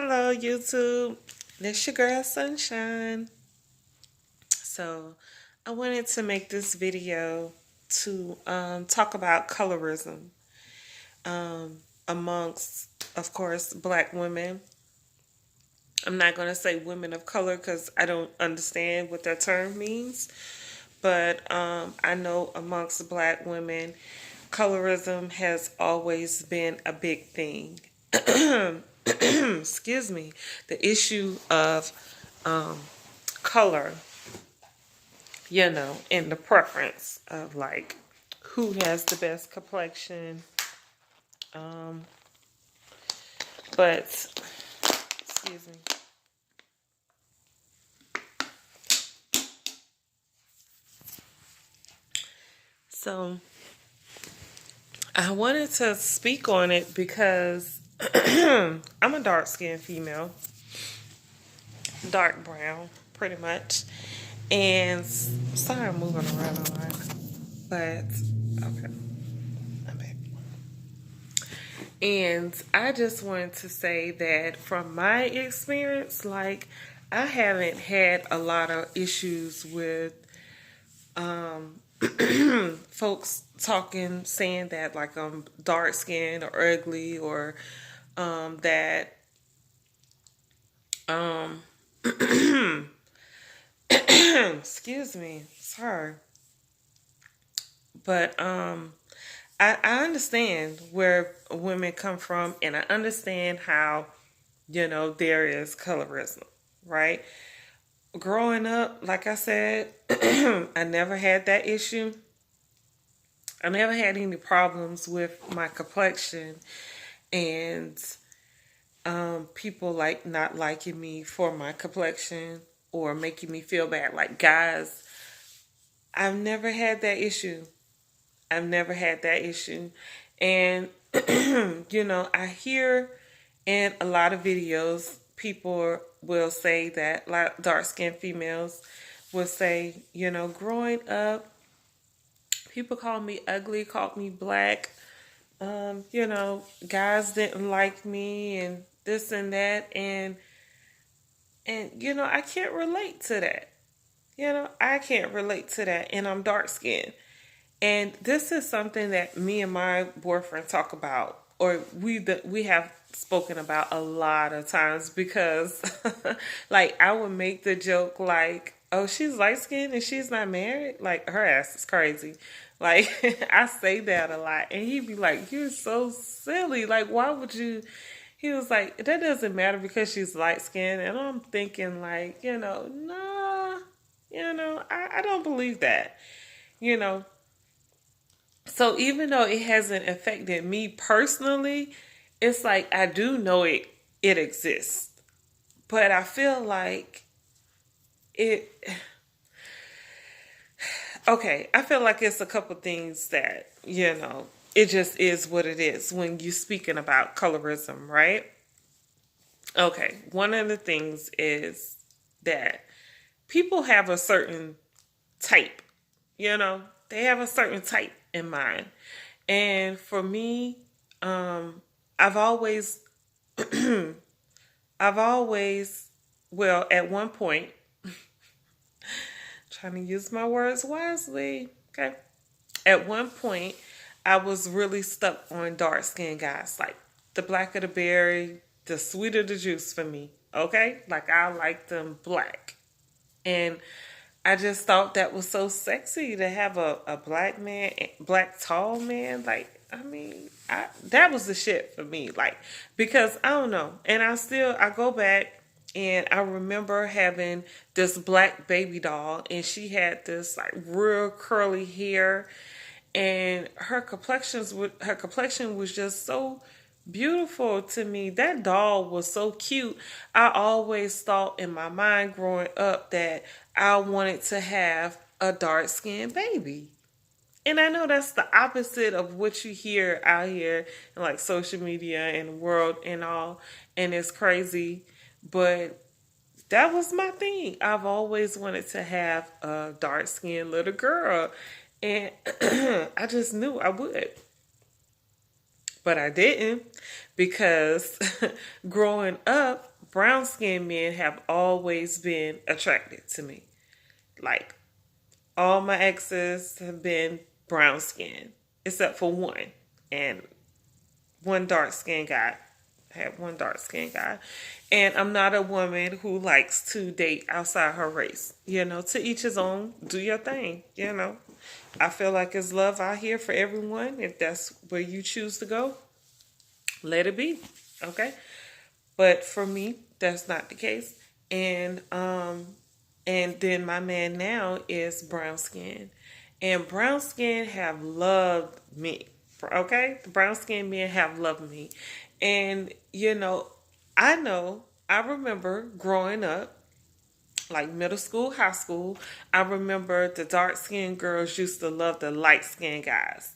Hello, YouTube. This your girl Sunshine. So, I wanted to make this video to talk about colorism amongst, of course, black women. I'm not going to say women of color because I don't understand what that term means. But I know amongst black women, colorism has always been a big thing. Excuse me. The issue of color, and the preference of like who has the best complexion. Um, but, excuse me. So, I wanted to speak on it because I'm a dark-skinned female, dark brown, pretty much. And sorry, I'm moving around a lot, but okay, I'm back. And I just wanted to say that from my experience, like I haven't had a lot of issues with folks saying that like I'm dark skinned or ugly or that excuse me, sorry. But I understand where women come from, and I understand how, there is colorism, right? Growing up, like I said, I never had that issue. I never had any problems with my complexion and people like not liking me for my complexion or making me feel bad. Like guys, I've never had that issue. I've never had that issue. And, I hear in a lot of videos, people will say that, like dark-skinned females will say, growing up, people called me ugly, called me black. Guys didn't like me and this and that. And I can't relate to that. I can't relate to that. And I'm dark-skinned. And this is something that me and my boyfriend talk about, or we have spoken about a lot of times because, like, I would make the joke like, "Oh, she's light skinned and she's not married." Like, her ass is crazy. Like, I say that a lot, and he'd be like, "You're so silly. Like, why would you?" He was like, "That doesn't matter because she's light skinned," and I'm thinking like, nah, I don't believe that, you know. So even though it hasn't affected me personally, it's like I do know it exists. But I feel like it okay, I feel like it's a couple things that, it just is what it is when you're speaking about colorism, right? Okay, one of the things is that people have a certain type, they have a certain type in mind. And for me, I've always, I've always, well, at one point, trying to use my words wisely, okay? At one point, I was really stuck on dark skinned guys, like the blacker the berry, the sweeter the juice for me, okay? Like I like them black. And I just thought that was so sexy to have a black man, black tall man. Like, I mean, that was the shit for me. Like, because I don't know. And I go back and I remember having this black baby doll and she had this like real curly hair and her complexion was just so beautiful to me. That doll was so cute. I always thought in my mind growing up that I wanted to have a dark skinned baby. And I know that's the opposite of what you hear out here in like social media and the world and all. And it's crazy. But that was my thing. I've always wanted to have a dark skinned little girl. And I just knew I would. But I didn't because growing up, brown skinned men have always been attracted to me. Like, all my exes have been brown skinned, except for one. And one dark skinned guy. I had one dark skinned guy. And I'm not a woman who likes to date outside her race. To each his own. Do your thing. I feel like there's love out here for everyone. If that's where you choose to go, let it be. Okay? But for me, that's not the case. And then my man now is brown skin. And brown skin have loved me. Okay? The brown skin men have loved me. And, I remember growing up, like middle school, high school, I remember the dark skinned girls used to love the light skinned guys.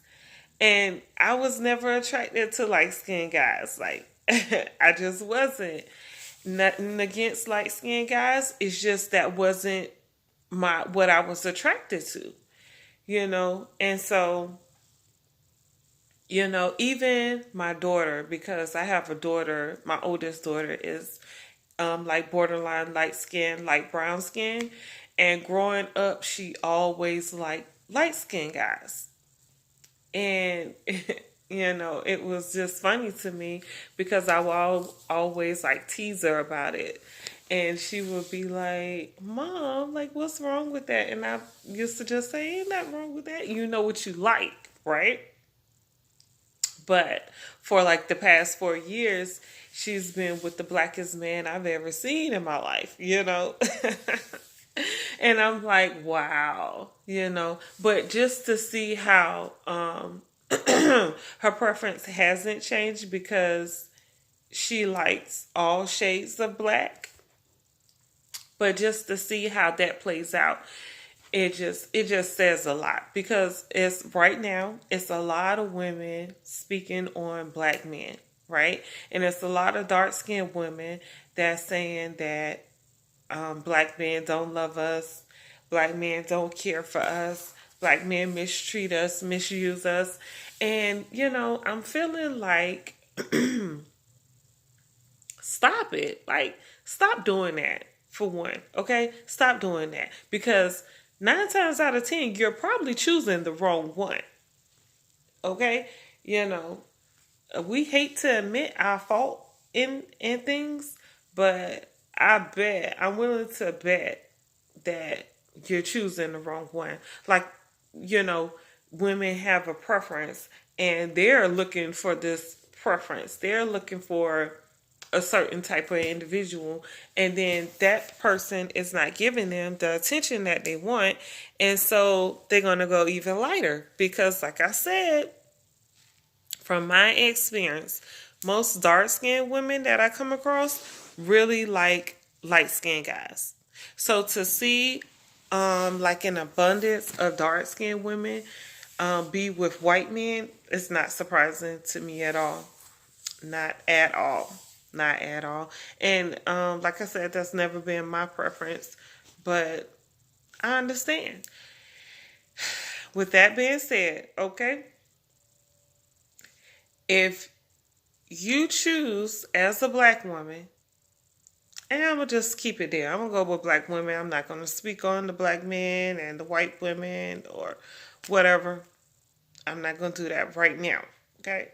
And I was never attracted to light skinned guys. Like, I just wasn't. Nothing against light skinned guys. It's just that wasn't what I was attracted to. And so, even my daughter, because I have a daughter, my oldest daughter is like borderline light skin, light brown skin. And growing up, she always liked light skinned guys. And, it was just funny to me because I would always like tease her about it. And she would be like, Mom, like, what's wrong with that? And I used to just say, ain't nothing wrong with that. You know what you like, right? But for like the past 4 years, she's been with the blackest man I've ever seen in my life. And I'm like, wow. But just to see how her preference hasn't changed because she likes all shades of black. But just to see how that plays out, it just says a lot because it's right now it's a lot of women speaking on black men, right? And it's a lot of dark skinned women that's saying that black men don't love us, black men don't care for us, black men mistreat us, misuse us. And I'm feeling like stop it. Like, stop doing that, for one, okay? Stop doing that because 9 times out of 10, you're probably choosing the wrong one. Okay? We hate to admit our fault in things, but I'm willing to bet that you're choosing the wrong one. Like, women have a preference and they're looking for this preference. They're looking for a certain type of individual, and then that person is not giving them the attention that they want, and so they're going to go even lighter because, like I said, from my experience, most dark-skinned women that I come across really like light-skinned guys. So to see like an abundance of dark-skinned women be with white men is not surprising to me at all. Not at all. Not at all. And like I said, that's never been my preference, but I understand. With that being said, okay, if you choose as a black woman, and I'm going to just keep it there. I'm going to go with black women. I'm not going to speak on the black men and the white women or whatever. I'm not going to do that right now, okay?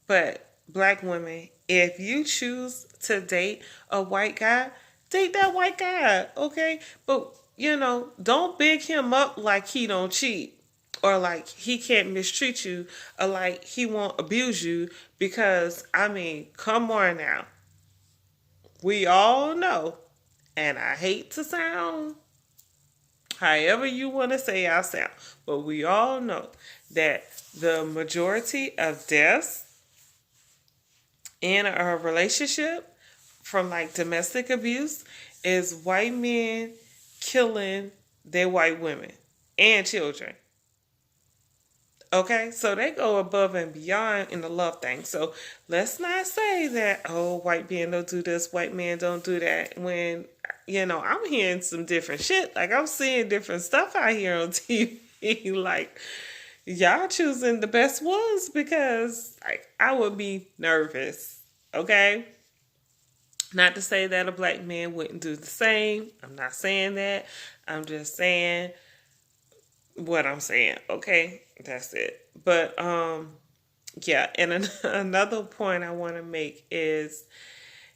But black women, if you choose to date a white guy, date that white guy, okay? But, don't big him up like he don't cheat or like he can't mistreat you or like he won't abuse you because, come on now. We all know, and I hate to sound however you want to say I sound, but we all know that the majority of deaths in a relationship from like domestic abuse is white men killing their white women and children. Okay, so they go above and beyond in the love thing. So let's not say that, oh, white men don't do this, white men don't do that. When, I'm hearing some different shit. Like, I'm seeing different stuff out here on TV. Like, Y'all choosing the best ones because I would be nervous. Okay? Not to say that a black man wouldn't do the same. I'm not saying that. I'm just saying what I'm saying. Okay? That's it. But yeah, and another point I want to make is,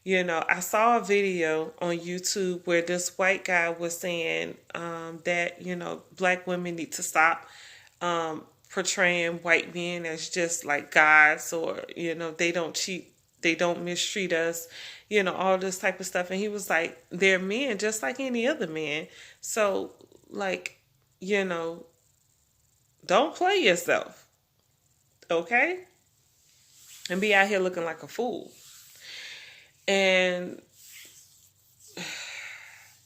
I saw a video on YouTube where this white guy was saying that, black women need to stop portraying white men as just like gods, or, they don't cheat, they don't mistreat us, all this type of stuff. And he was like, they're men just like any other man. So, like, you know, don't play yourself, okay? And be out here looking like a fool. And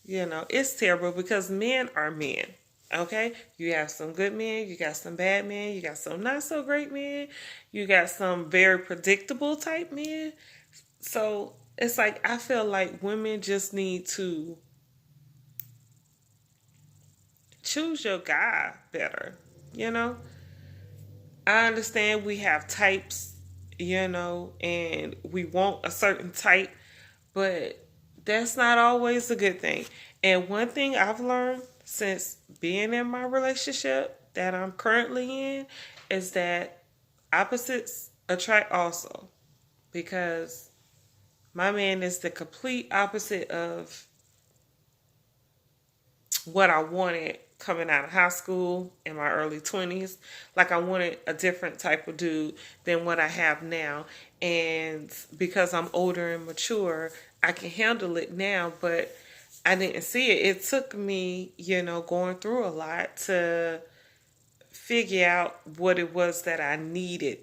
it's terrible because men are men. Okay? You have some good men, you got some bad men, you got some not so great men, you got some very predictable type men. So it's like I feel like women just need to choose your guy better. You know? I understand we have types, and we want a certain type, but that's not always a good thing. And one thing I've learned since being in my relationship that I'm currently in is that opposites attract also. Because my man is the complete opposite of what I wanted coming out of high school in my early 20s. Like I wanted a different type of dude than what I have now. And because I'm older and mature, I can handle it now, but I didn't see it. It took me, going through a lot to figure out what it was that I needed,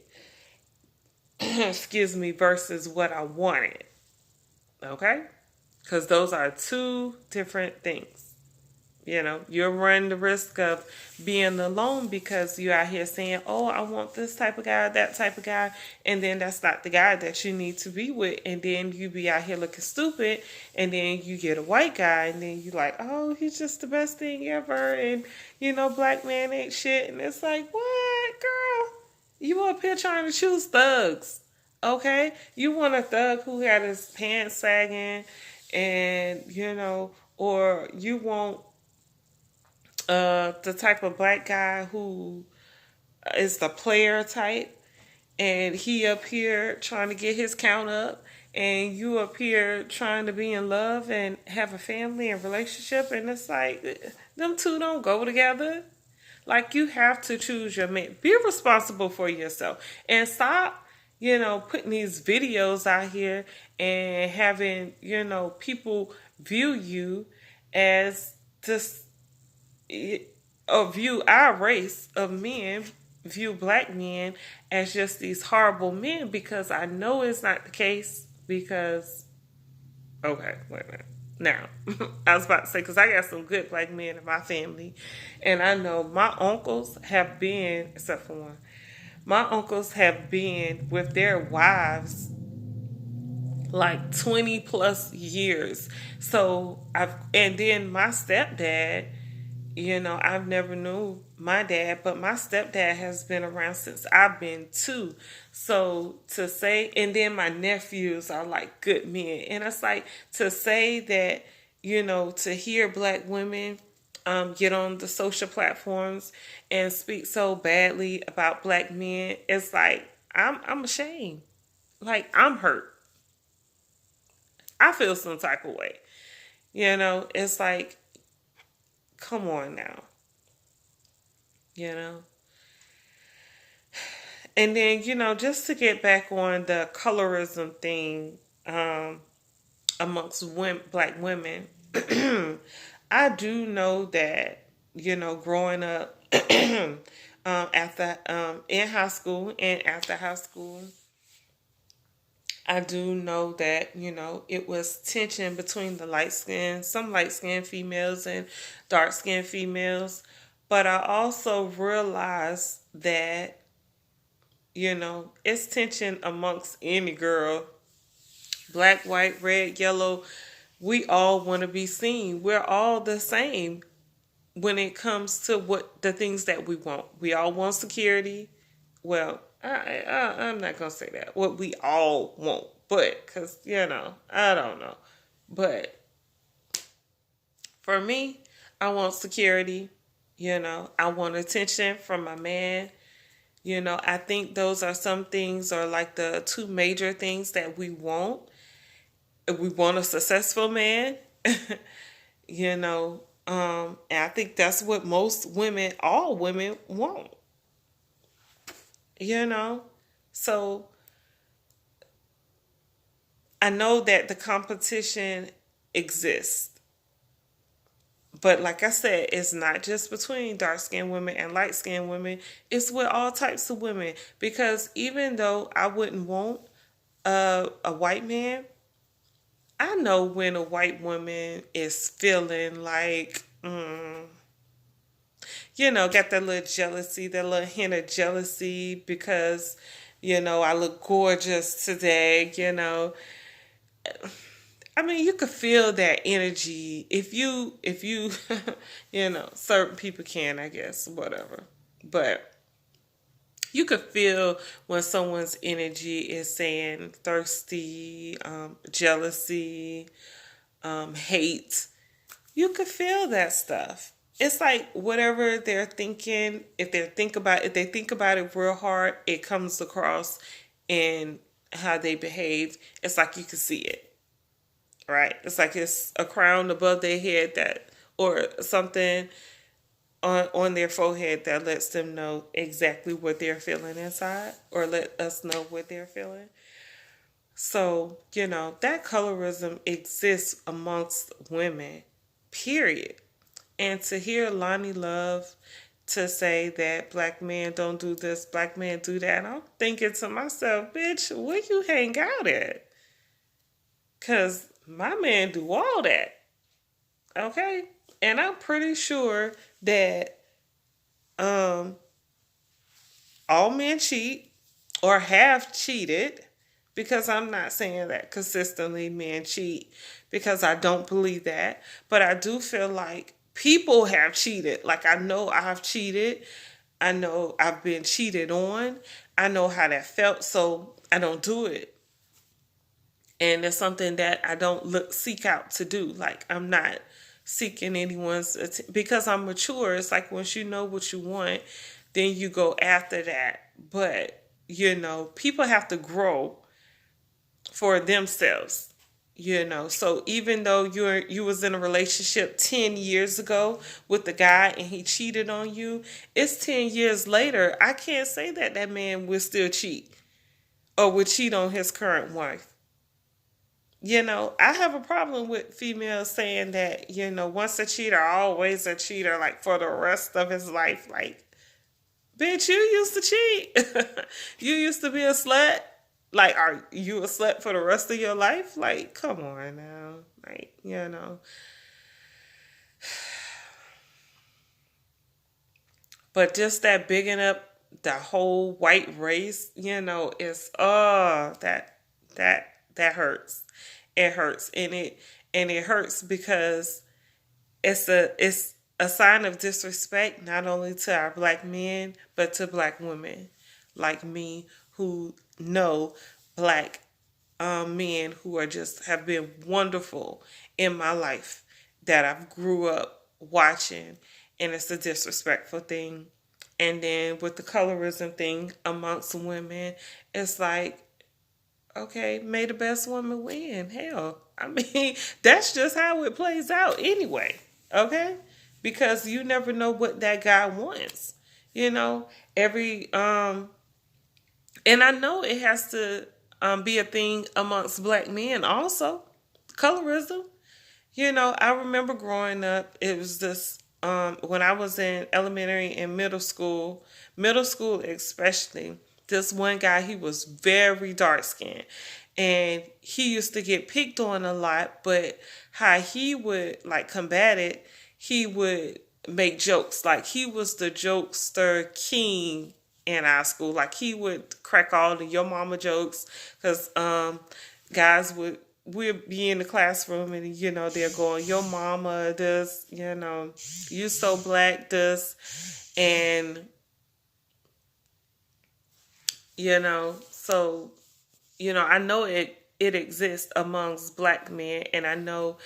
excuse me, versus what I wanted. Okay? Because those are two different things. You're running the risk of being alone because you're out here saying, oh, I want this type of guy, that type of guy. And then that's not the guy that you need to be with. And then you be out here looking stupid. And then you get a white guy. And then you like, oh, he's just the best thing ever. And, black man ain't shit. And it's like, what, girl? You up here trying to choose thugs. Okay? You want a thug who had his pants sagging and, or you want the type of black guy who is the player type, and he up here trying to get his count up, and you up here trying to be in love and have a family and relationship, and it's like them two don't go together. Like you have to choose your man. Be responsible for yourself and stop, putting these videos out here and having, people view you as this or view our race of men, view black men as just these horrible men, because I know it's not the case. Because, okay, wait a minute. Now, I was about to say, because I got some good black men in my family, and I know my uncles have been, except for one, my uncles have been with their wives like 20 plus years. And then my stepdad, I've never knew my dad, but my stepdad has been around since I've been 2. So to say, and then my nephews are like good men. And it's like to say that, to hear black women get on the social platforms and speak so badly about black men, it's like, I'm ashamed. Like, I'm hurt. I feel some type of way. It's like, come on now. And then, just to get back on the colorism thing amongst black women, I do know that, growing up after in high school and after high school, I do know that, it was tension between some light skinned females and dark skinned females. But I also realized that, it's tension amongst any girl. Black, white, red, yellow. We all want to be seen. We're all the same. when it comes to what the things that we want. We all want security. Well, I'm not gonna say that. What we all want, but because I don't know. But for me, I want security. I want attention from my man. I think those are some things, or like the two major things that we want. We want a successful man. And I think that's what most women, all women, want. You know, so I know that the competition exists. But like I said, it's not just between dark skinned women and light skinned women. It's with all types of women. Because even though I wouldn't want a white man, I know when a white woman is feeling like, got that little jealousy, that little hint of jealousy because, I look gorgeous today. I mean, you could feel that energy if you, certain people can, I guess, whatever. But you could feel when someone's energy is saying thirsty, jealousy, hate. You could feel that stuff. It's like whatever they're thinking, if they think about it real hard, it comes across in how they behave. It's like you can see it. Right? It's like it's a crown above their head that, or something on their forehead that lets them know exactly what they're feeling inside, or let us know what they're feeling. So, that colorism exists amongst women, period. And to hear Lonnie Love to say that black men don't do this, black men do that, I'm thinking to myself, bitch, where you hang out at? Because my man do all that. Okay? And I'm pretty sure that all men cheat or have cheated, because I'm not saying that consistently men cheat, because I don't believe that. But I do feel like people have cheated. Like, I know I've cheated. I know I've been cheated on. I know how that felt, so I don't do it. And it's something that I don't seek out to do. Like, I'm not seeking because I'm mature. It's like once you know what you want, then you go after that. But people have to grow for themselves. So even though you was in a relationship 10 years ago with the guy and he cheated on you, it's 10 years later. I can't say that man will still cheat or would cheat on his current wife. I have a problem with females saying that, once a cheater, always a cheater, like for the rest of his life. Like, bitch, you used to cheat. You used to be a slut. Like, are you a slut for the rest of your life? Like, come on now. Like. But just that bigging up the whole white race, is that hurts. It hurts, and it hurts because it's a sign of disrespect, not only to our black men but to black women like me, who know black men who have been wonderful in my life, that I've grew up watching, and it's a disrespectful thing. And then with the colorism thing amongst women, it's like, okay, may the best woman win. Hell, I mean, that's just how it plays out anyway. Okay? Because you never know what that guy wants. Every and I know it has to be a thing amongst black men also. Colorism. I remember growing up, it was this, when I was in elementary and middle school especially, this one guy, he was very dark skinned. And he used to get picked on a lot, but how he would like combat it, he would make jokes. Like, he was the jokester king in our school. Like, he would crack all the your mama jokes, because guys would we'll be in the classroom and they're going, your mama does, you so black this, and so I know it exists amongst black men, and I know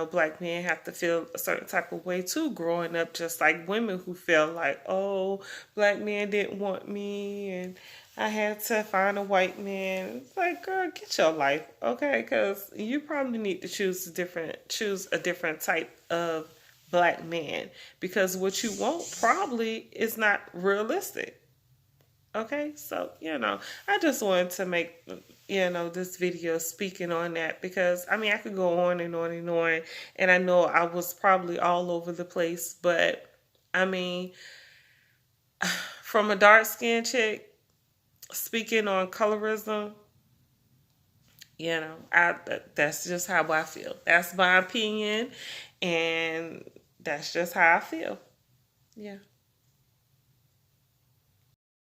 black men have to feel a certain type of way too growing up, just like women who feel like, oh, black men didn't want me and I had to find a white man. It's like, girl, get your life, okay? Because you probably need to choose a different type of black man, because what you want probably is not realistic. Okay, so I just wanted to make this video speaking on that, because I mean I could go on and on and on, and I know I was probably all over the place, but I mean, from a dark skinned chick speaking on colorism, that's just how I feel. That's my opinion, and that's just how I feel. Yeah.